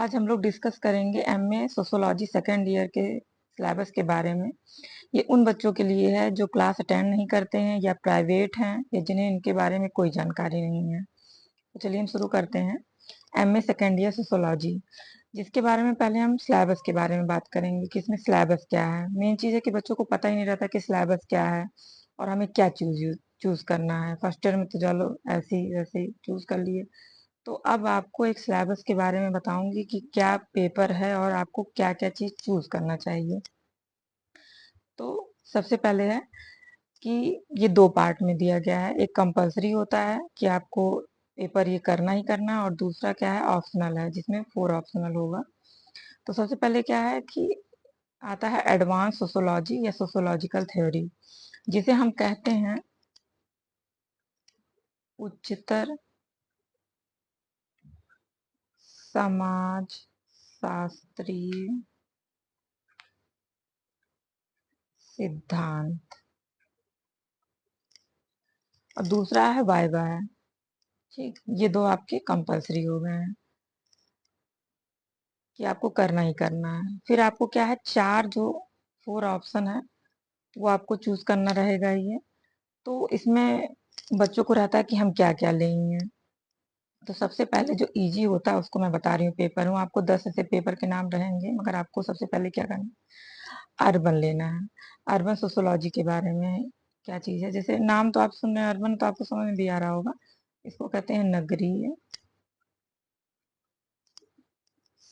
आज हम लोग डिस्कस करेंगे एमए सोशियोलॉजी सेकेंड ईयर के सिलेबस के बारे में। ये उन बच्चों के लिए है जो क्लास अटेंड नहीं करते हैं या प्राइवेट हैं या जिन्हें इनके बारे में कोई जानकारी नहीं है। तो चलिए हम शुरू करते हैं। एमए सेकेंड ईयर सोशियोलॉजी, जिसके बारे में पहले हम सिलेबस के बारे में बात करेंगे कि इसमें सिलेबस क्या है। मेन चीज़ है कि बच्चों को पता ही नहीं रहता कि सिलेबस क्या है और हमें क्या चूज करना है। फर्स्ट ईयर में तो चलो ऐसे ही वैसे ही चूज कर लिए। तो अब आपको एक सिलेबस के बारे में बताऊंगी कि क्या पेपर है और आपको क्या क्या चीज चूज करना चाहिए। तो सबसे पहले है कि ये दो पार्ट में दिया गया है। एक कंपलसरी होता है कि आपको पेपर ये करना ही करना है और दूसरा क्या है, ऑप्शनल है, जिसमें 4 ऑप्शनल होगा। तो सबसे पहले क्या है कि आता है एडवांस सोशियोलॉजी या सोशियोलॉजिकल थ्योरी, जिसे हम कहते हैं उच्चतर समाज शास्त्रीय सिद्धांत, और दूसरा है वाइवा है। ठीक, ये दो आपके कंपलसरी हो गए हैं कि आपको करना ही करना है। फिर आपको क्या है, चार जो 4 ऑप्शन है वो आपको चूज करना रहेगा ये। तो इसमें बच्चों को रहता है कि हम क्या क्या लेंगे। तो सबसे पहले जो इजी होता है उसको मैं बता रही हूँ। पेपर हूँ, आपको 10 ऐसे पेपर के नाम रहेंगे, मगर आपको सबसे पहले क्या करना है, अर्बन लेना है। अर्बन सोशियोलॉजी के बारे में क्या चीज है, जैसे नाम तो आप सुन रहे हैं अर्बन, तो आपको समझ में भी आ रहा होगा। इसको कहते हैं नगरीय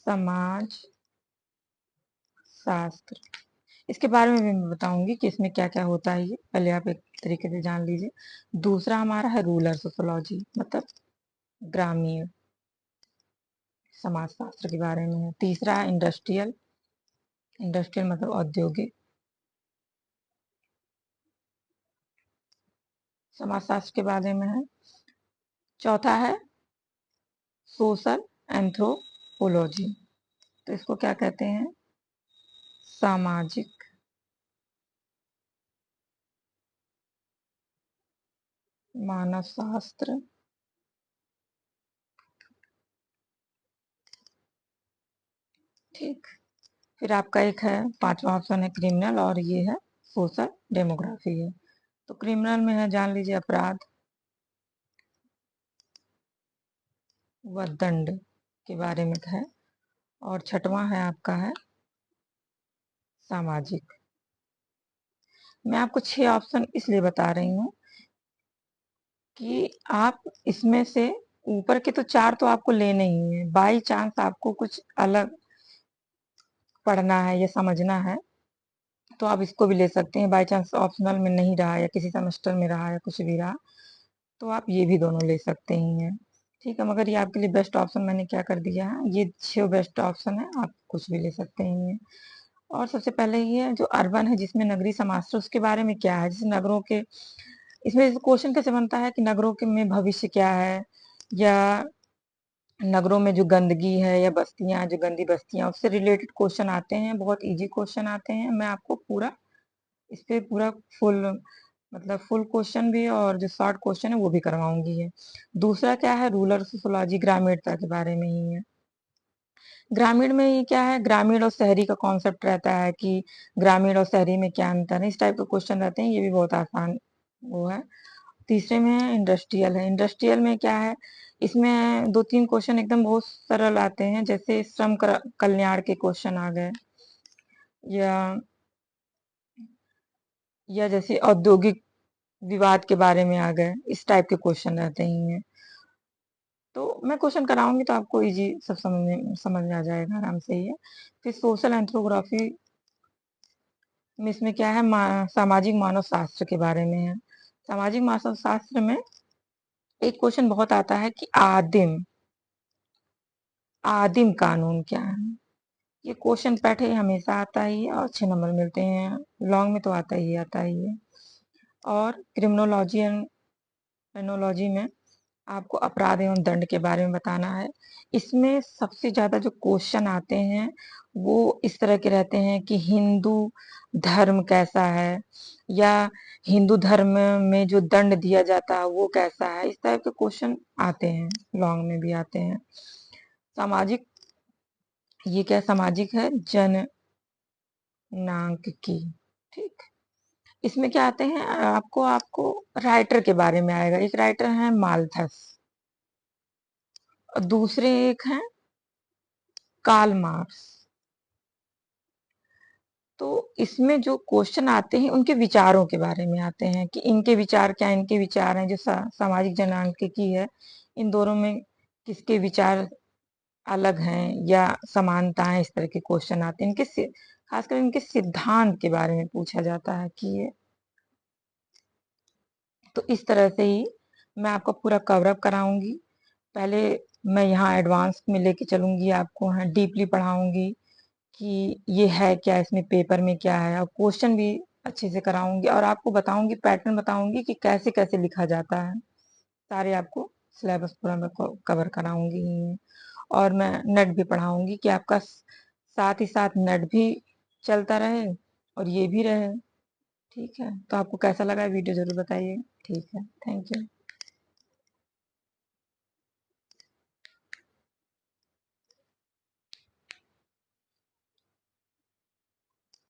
समाज शास्त्र। इसके बारे में भी मैं बताऊंगी कि इसमें क्या क्या होता है। ये पहले आप एक तरीके से जान लीजिए। दूसरा हमारा है रूरल सोशियोलॉजी, मतलब ग्रामीण समाज शास्त्र के बारे में है। तीसरा है इंडस्ट्रियल, इंडस्ट्रियल मतलब औद्योगिक समाज शास्त्र के बारे में है। चौथा है सोशल एंथ्रोपोलॉजी, तो इसको क्या कहते हैं, सामाजिक मानव शास्त्र। ठीक, फिर आपका एक है पांचवा ऑप्शन है क्रिमिनल, और ये है सोशल डेमोग्राफी है। तो क्रिमिनल में है, जान लीजिए, अपराध व दंड के बारे में है। और छठवां है आपका है सामाजिक। मैं आपको 6 ऑप्शन इसलिए बता रही हूँ कि आप इसमें से ऊपर के तो 4 तो आपको लेने ही है। बाई चांस आपको कुछ अलग पढ़ना है या समझना है तो आप इसको भी ले सकते हैं। बाई चांस ऑप्शनल में नहीं रहा या किसी सेमेस्टर में रहा या कुछ भी रहा तो आप ये भी दोनों ले सकते ही हैं। ठीक है, मगर ये आपके लिए बेस्ट ऑप्शन मैंने क्या कर दिया है, ये 6 बेस्ट ऑप्शन है, आप कुछ भी ले सकते हैं। और सबसे पहले ये जो अर्बन है जिसमें नगरीय समाज, उसके बारे में क्या है, जैसे नगरों के, इसमें क्वेश्चन कैसे बनता है कि नगरों के में भविष्य क्या है, या नगरों में जो गंदगी है या बस्तियां, जो गंदी बस्तियां, उससे रिलेटेड क्वेश्चन आते हैं। बहुत इजी क्वेश्चन आते हैं। मैं आपको पूरा इस पे पूरा फुल, मतलब फुल क्वेश्चन भी और जो शॉर्ट क्वेश्चन है वो भी करवाऊंगी है। दूसरा क्या है, रूरल सोशियोलॉजी, ग्रामीणता के बारे में ही है। ग्रामीण में ये क्या है, ग्रामीण और शहरी का कॉन्सेप्ट रहता है कि ग्रामीण और शहरी में क्या अंतर है, इस टाइप के क्वेश्चन रहते हैं। ये भी बहुत आसान वो है। तीसरे में है इंडस्ट्रियल है। इंडस्ट्रियल में क्या है, इसमें 2-3 क्वेश्चन एकदम बहुत सरल आते हैं, जैसे श्रम कल्याण के क्वेश्चन आ गए, या जैसे औद्योगिक विवाद के बारे में आ गए, इस टाइप के क्वेश्चन रहते ही हैं। तो मैं क्वेश्चन कराऊंगी तो आपको इजी सब समझ में आ जाएगा आराम से ही है। फिर सोशल एंथ्रोपोग्राफी में इसमें क्या है, सामाजिक मानव शास्त्र के बारे में है। सामाजिक मानव शास्त्र में एक क्वेश्चन बहुत आता है कि आदिम आदिम कानून क्या है। ये क्वेश्चन पैठे हमेशा आता ही है और अच्छे नंबर मिलते हैं। लॉन्ग में तो आता ही है। और क्रिमिनोलॉजी एंड पेनोलॉजी में आपको अपराध एवं दंड के बारे में बताना है। इसमें सबसे ज्यादा जो क्वेश्चन आते हैं वो इस तरह के रहते हैं कि हिंदू धर्म कैसा है, या हिंदू धर्म में जो दंड दिया जाता है वो कैसा है। इस तरह के क्वेश्चन आते हैं, लॉन्ग में भी आते हैं। सामाजिक ये क्या सामाजिक है? जननांकिकी। ठीक। इसमें क्या आते हैं, आपको आपको राइटर के बारे में आएगा। एक राइटर है माल्थस और दूसरे एक हैं कार्ल मार्क्स। तो इसमें जो क्वेश्चन आते हैं उनके विचारों के बारे में आते हैं कि इनके विचार क्या, इनके विचार हैं जो सामाजिक जननांकिकी है, इन दोनों में किसके विचार अलग हैं या समानताएं, इस तरह के क्वेश्चन आते हैं। खासकर इनके सिद्धांत के बारे में पूछा जाता है कि ये, तो इस तरह से ही मैं आपको पूरा कवर अप कराऊंगी। पहले मैं यहाँ एडवांस में लेके चलूंगी, आपको हाँ डीपली पढ़ाऊंगी कि ये है क्या, इसमें पेपर में क्या है, और क्वेश्चन भी अच्छे से कराऊंगी और आपको बताऊंगी, पैटर्न बताऊंगी कि कैसे कैसे लिखा जाता है। सारे आपको सिलेबस पूरा मैं कवर कराऊंगी ही। और मैं नेट भी पढ़ाऊंगी कि आपका साथ ही साथ नेट भी चलता रहे और ये भी रहे। ठीक है, तो आपको कैसा लगा वीडियो जरूर बताइए। ठीक है, थैंक यू।